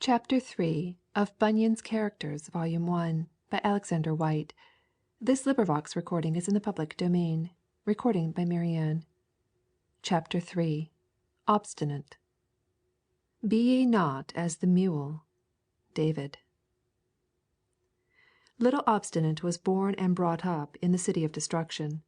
Chapter 3 of Bunyan's Characters, Volume 1, by Alexander Whyte. This recording is in the public domain. Recording by Marianne. Chapter 3 Obstinate. Be ye not as the mule. David. Little Obstinate was born and brought up in the city of destruction.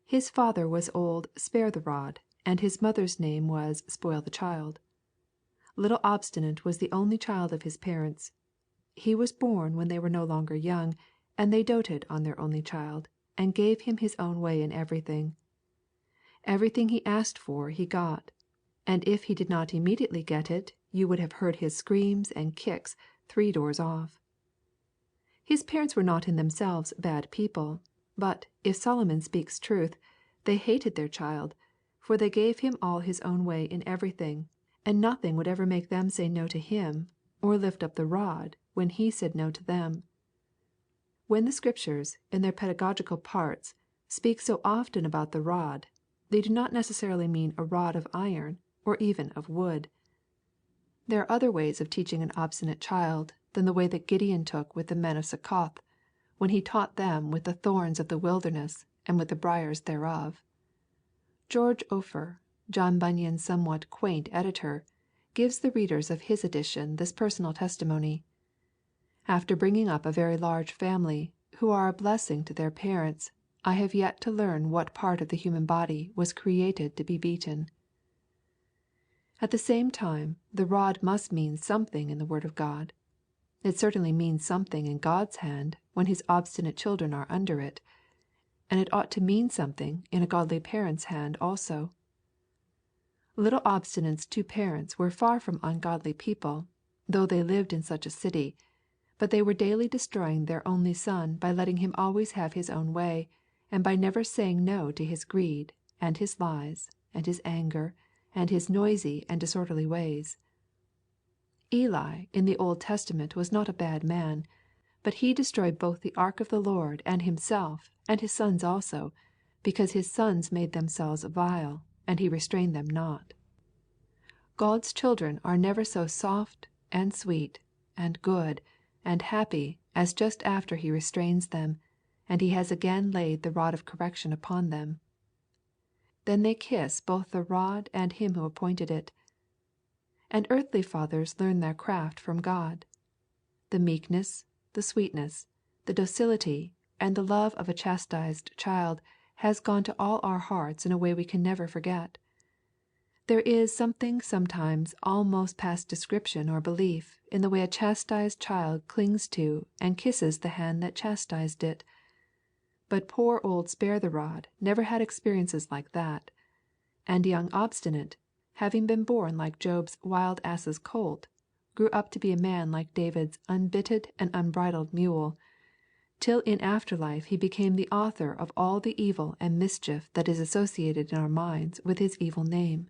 His father was old Spare the Rod, and his mother's name was Spoil the Child. Little Obstinate was the only child of his parents. He was born when they were no longer young, and they doted on their only child, and gave him his own way in everything. Everything he asked for he got, and if he did not immediately get it, you would have heard his screams and kicks 3 doors off. His parents were not in themselves bad people, but, if Solomon speaks truth, they hated their child, for they gave him all his own way in everything, and nothing would ever make them say no to him, or lift up the rod when he said no to them. When the Scriptures, in their pedagogical parts, speak so often about the rod, they do not necessarily mean a rod of iron, or even of wood. There are other ways of teaching an obstinate child than the way that Gideon took with the men of Succoth, when he taught them with the thorns of the wilderness and with the briars thereof. George Offer, John Bunyan's somewhat quaint editor, gives the readers of his edition this personal testimony. After bringing up a very large family, who are a blessing to their parents, I have yet to learn what part of the human body was created to be beaten. At the same time, the rod must mean something in the Word of God. It certainly means something in God's hand when His obstinate children are under it, and it ought to mean something in a godly parent's hand also. Little Obstinate's 2 parents were far from ungodly people, though they lived in such a city, but they were daily destroying their only son by letting him always have his own way, and by never saying no to his greed, and his lies, and his anger, and his noisy and disorderly ways. Eli in the Old Testament was not a bad man, but he destroyed both the ark of the Lord and himself, and his sons also, because his sons made themselves vile, and he restrained them not. God's children are never so soft, and sweet, and good, and happy as just after he restrains them, and he has again laid the rod of correction upon them. Then they kiss both the rod and him who appointed it. And earthly fathers learn their craft from God. The meekness, the sweetness, the docility, and the love of a chastised child has gone to all our hearts in a way we can never forget. There is something sometimes almost past description or belief in the way a chastised child clings to and kisses the hand that chastised it. But poor old Spare the Rod never had experiences like that, and young Obstinate, having been born like Job's wild ass's colt, grew up to be a man like David's unbitted and unbridled mule, till in after life he became the author of all the evil and mischief that is associated in our minds with his evil name.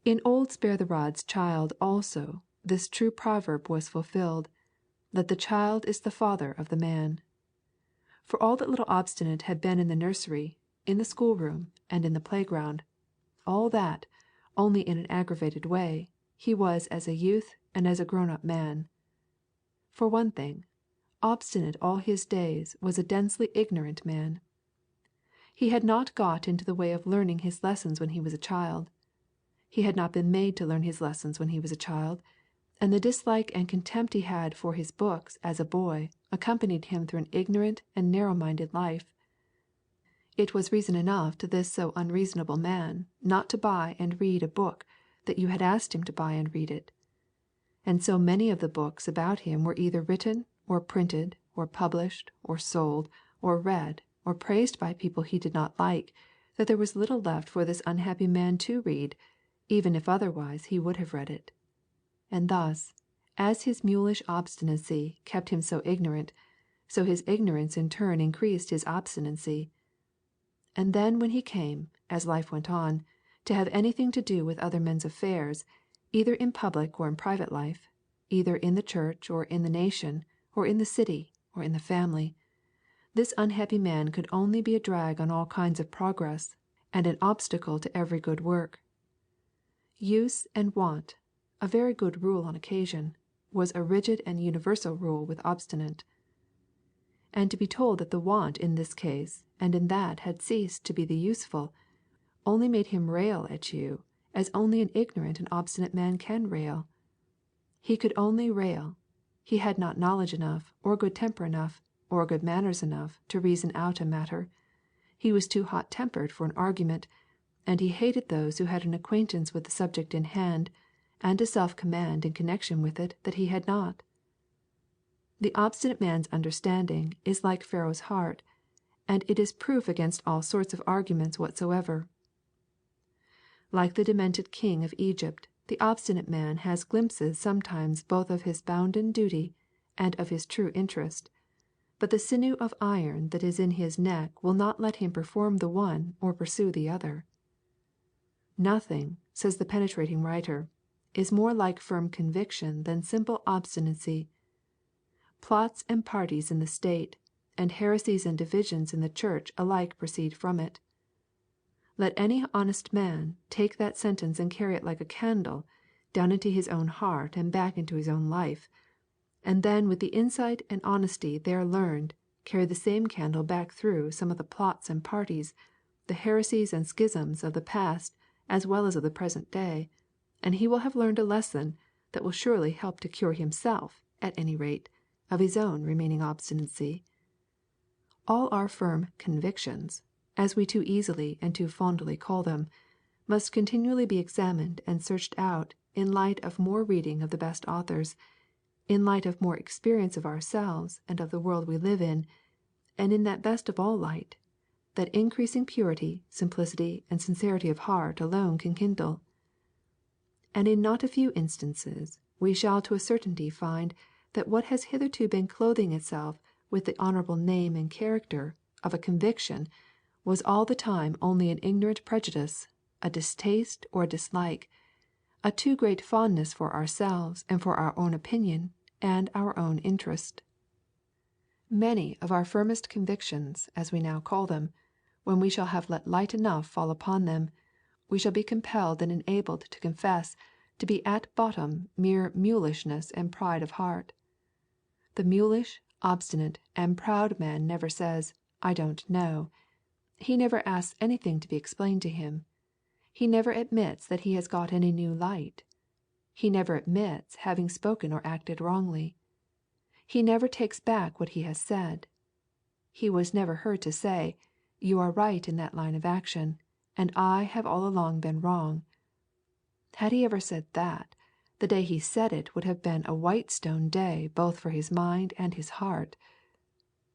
In old Spare the Rod's child also this true proverb was fulfilled, that the child is the father of the man. For all that little Obstinate had been in the nursery, in the schoolroom, and in the playground, all that, only in an aggravated way, he was as a youth and as a grown-up man. For one thing, Obstinate all his days was a densely ignorant man. He had not got into the way of learning his lessons when he was a child. He had not been made to learn his lessons when he was a child, and the dislike and contempt he had for his books as a boy accompanied him through an ignorant and narrow-minded life. It was reason enough to this so unreasonable man not to buy and read a book that you had asked him to buy and read it. And so many of the books about him were either written, or printed, or published, or sold, or read, or praised by people he did not like, that there was little left for this unhappy man to read, even if otherwise he would have read it. And thus, as his mulish obstinacy kept him so ignorant, so his ignorance in turn increased his obstinacy. And then when he came, as life went on, to have anything to do with other men's affairs, either in public or in private life, either in the church or in the nation, or in the city, or in the family, this unhappy man could only be a drag on all kinds of progress, and an obstacle to every good work. Use and wont, a very good rule on occasion, was a rigid and universal rule with Obstinate. And to be told that the want in this case and in that had ceased to be the useful, only made him rail at you, as only an ignorant and obstinate man can rail. He could only rail. He had not knowledge enough, or good temper enough, or good manners enough, to reason out a matter. He was too hot-tempered for an argument, and he hated those who had an acquaintance with the subject in hand, and a self-command in connection with it that he had not. The obstinate man's understanding is like Pharaoh's heart, and it is proof against all sorts of arguments whatsoever. Like the demented king of Egypt, the obstinate man has glimpses sometimes both of his bounden duty and of his true interest, but the sinew of iron that is in his neck will not let him perform the one or pursue the other. Nothing, says the penetrating writer, is more like firm conviction than simple obstinacy. Plots and parties in the state, and heresies and divisions in the church alike proceed from it. Let any honest man take that sentence and carry it like a candle down into his own heart and back into his own life, and then with the insight and honesty there learned carry the same candle back through some of the plots and parties, the heresies and schisms of the past as well as of the present day, and he will have learned a lesson that will surely help to cure himself, at any rate, of his own remaining obstinacy. All our firm convictions, as we too easily and too fondly call them, must continually be examined and searched out in light of more reading of the best authors, in light of more experience of ourselves and of the world we live in, and in that best of all light, that increasing purity, simplicity, and sincerity of heart alone can kindle. And in not a few instances we shall to a certainty find that what has hitherto been clothing itself with the honourable name and character of a conviction was all the time only an ignorant prejudice, a distaste or a dislike, a too great fondness for ourselves and for our own opinion and our own interest. Many of our firmest convictions, as we now call them, when we shall have let light enough fall upon them, we shall be compelled and enabled to confess to be at bottom mere mulishness and pride of heart. The mulish, obstinate, and proud man never says, I don't know. He never asks anything to be explained to him. He never admits that he has got any new light. He never admits having spoken or acted wrongly. He never takes back what he has said. He was never heard to say, You are right in that line of action, and I have all along been wrong. Had he ever said that, the day he said it would have been a Whitestone day both for his mind and his heart.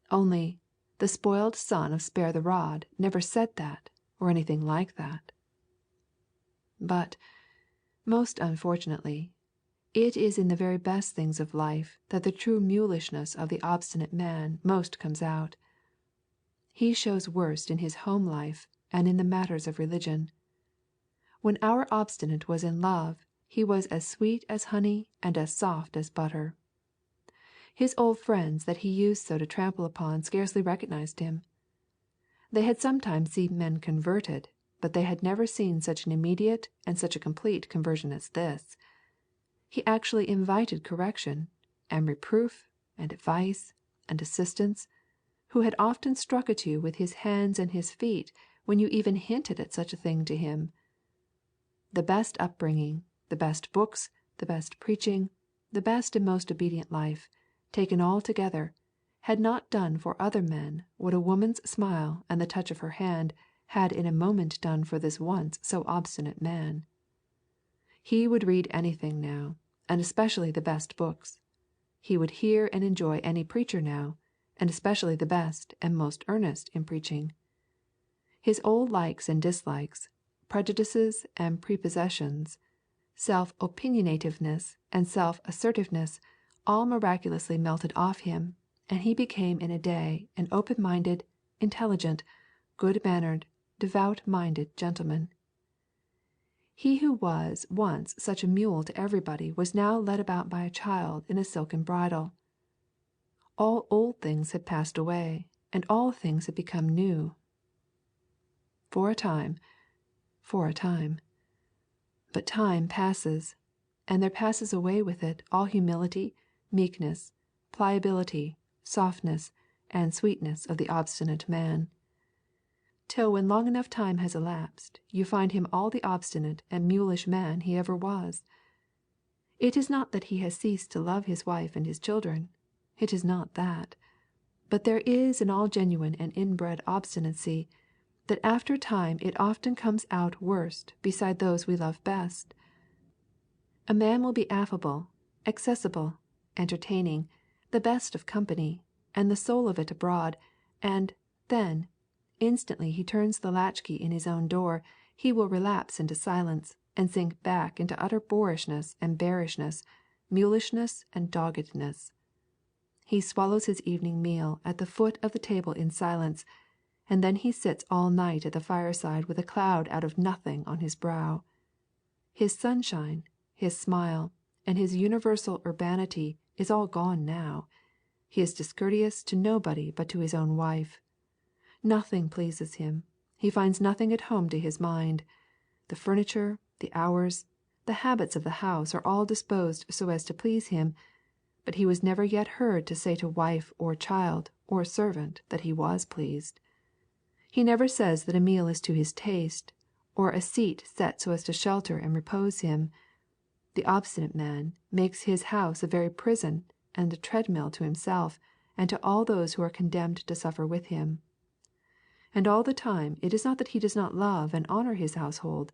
Only, the spoiled son of Spare the Rod never said that, or anything like that. But, most unfortunately, it is in the very best things of life that the true mulishness of the obstinate man most comes out. He shows worst in his home life and in the matters of religion. When our obstinate was in love, he was as sweet as honey and as soft as butter. His old friends that he used so to trample upon scarcely recognized him. They had sometimes seen men converted, but they had never seen such an immediate and such a complete conversion as this. He actually invited correction, and reproof, and advice, and assistance, who had often struck at you with his hands and his feet when you even hinted at such a thing to him. The best upbringing, the best books, the best preaching, the best and most obedient life, taken all together, had not done for other men what a woman's smile and the touch of her hand had in a moment done for this once so obstinate man. He would read anything now, and especially the best books. He would hear and enjoy any preacher now, and especially the best and most earnest in preaching. His old likes and dislikes, prejudices and prepossessions, self-opinionativeness and self-assertiveness all miraculously melted off him, and he became in a day an open-minded, intelligent, good-mannered, devout-minded gentleman. He who was once such a mule to everybody was now led about by a child in a silken bridle. All old things had passed away, and all things had become new. For a time. But time passes. and there passes away with it all humility, meekness, pliability, softness, and sweetness of the obstinate man. Till when long enough time has elapsed, you find him all the obstinate and mulish man he ever was. It is not that he has ceased to love his wife and his children. It is not that. But there is an all genuine and inbred obstinacy, that after a time it often comes out worst beside those we love best. A man will be affable, accessible, entertaining, the best of company, and the soul of it abroad, and then, instantly he turns the latchkey in his own door, he will relapse into silence, and sink back into utter boorishness and bearishness, mulishness and doggedness. He swallows his evening meal at the foot of the table in silence, and then he sits all night at the fireside with a cloud out of nothing on his brow. His sunshine, his smile, and his universal urbanity is all gone now. He is discourteous to nobody but to his own wife. Nothing pleases him. He finds nothing at home to his mind. The furniture, the hours, the habits of the house are all disposed so as to please him, but he was never yet heard to say to wife or child or servant that he was pleased. He never says that a meal is to his taste, or a seat set so as to shelter and repose him. The obstinate man makes his house a very prison and a treadmill to himself and to all those who are condemned to suffer with him. And all the time it is not that he does not love and honor his household,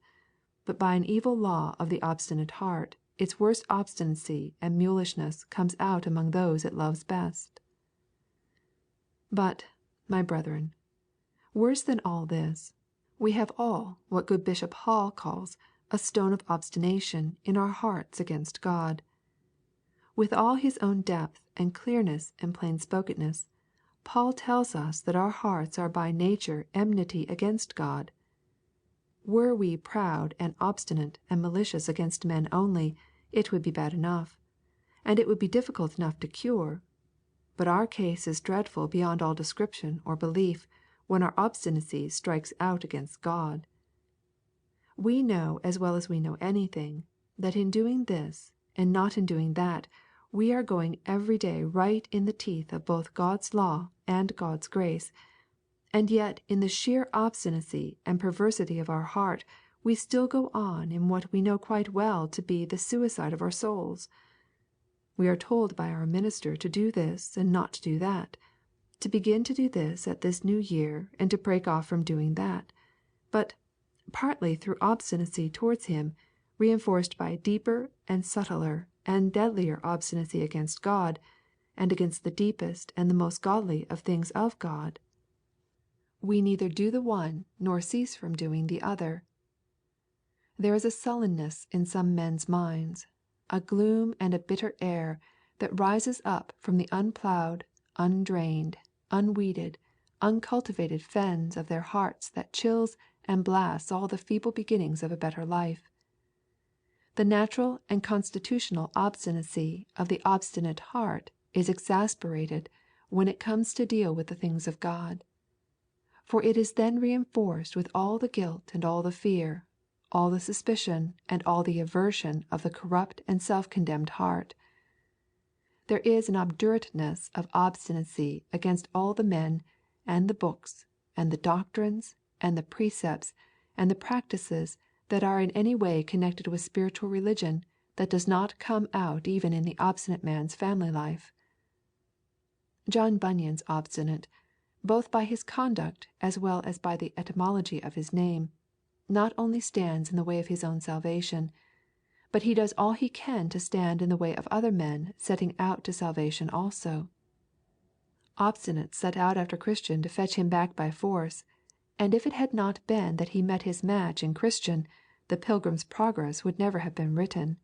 but by an evil law of the obstinate heart, its worst obstinacy and mulishness comes out among those it loves best. But, my brethren, worse than all this, we have all what good Bishop Hall calls a stone of obstination in our hearts against God. With all his own depth and clearness and plain-spokenness, Paul tells us that our hearts are by nature enmity against God. Were we proud and obstinate and malicious against men only, it would be bad enough, and it would be difficult enough to cure. But our case is dreadful beyond all description or belief when our obstinacy strikes out against God. We know as well as we know anything, that in doing this and not in doing that, we are going every day right in the teeth of both God's law and God's grace, and yet in the sheer obstinacy and perversity of our heart we still go on in what we know quite well to be the suicide of our souls. We are told by our minister to do this and not to do that, to begin to do this at this new year and to break off from doing that, but, partly through obstinacy towards him, reinforced by deeper and subtler and deadlier obstinacy against God, and against the deepest and the most godly of things of God, we neither do the one nor cease from doing the other. There is a sullenness in some men's minds, a gloom and a bitter air that rises up from the unploughed, undrained, unweeded, uncultivated fens of their hearts that chills and blasts all the feeble beginnings of a better life. The natural and constitutional obstinacy of the obstinate heart is exasperated when it comes to deal with the things of God. For it is then reinforced with all the guilt and all the fear, all the suspicion and all the aversion of the corrupt and self-condemned heart. There is an obdurateness of obstinacy against all the men, and the books, and the doctrines, and the precepts, and the practices that are in any way connected with spiritual religion that does not come out even in the obstinate man's family life. John Bunyan's obstinate, both by his conduct as well as by the etymology of his name, not only stands in the way of his own salvation, but he does all he can to stand in the way of other men setting out to salvation also. Obstinate set out after Christian to fetch him back by force, and if it had not been that he met his match in Christian, the Pilgrims Progress would never have been written.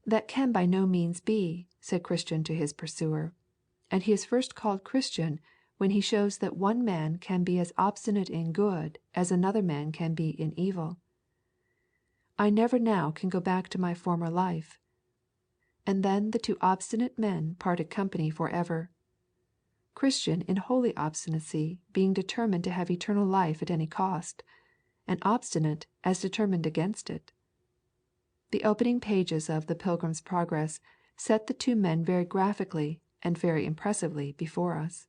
That can by no means be, said Christian to his pursuer, and he is first called Christian when he shows that one man can be as obstinate in good as another man can be in evil. I never now can go back to my former life. And then the two obstinate men parted company for ever. Christian in holy obstinacy being determined to have eternal life at any cost, and obstinate as determined against it. The opening pages of the Pilgrims Progress set the two men very graphically and very impressively before us.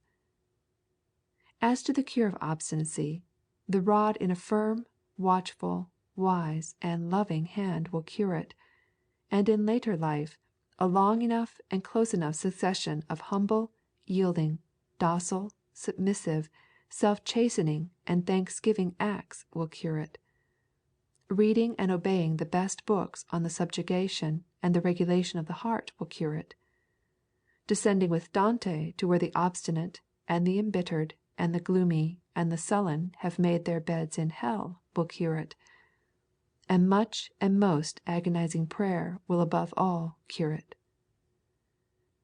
As to the cure of obstinacy, the rod in a firm, watchful, wise, and loving hand will cure it, and in later life a long enough and close enough succession of humble, yielding, docile, submissive, self-chastening, and thanksgiving acts will cure it. Reading and obeying the best books on the subjugation and the regulation of the heart will cure it. Descending with Dante to where the obstinate and the embittered and the gloomy and the sullen have made their beds in hell will cure it. And much and most agonizing prayer will above all cure it.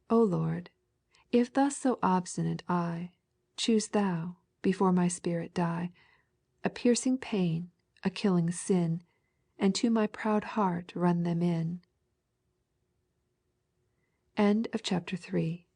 O Lord, if thus so obstinate I, choose Thou, before my spirit die, a piercing pain, a killing sin, and to my proud heart run them in. End of chapter 3.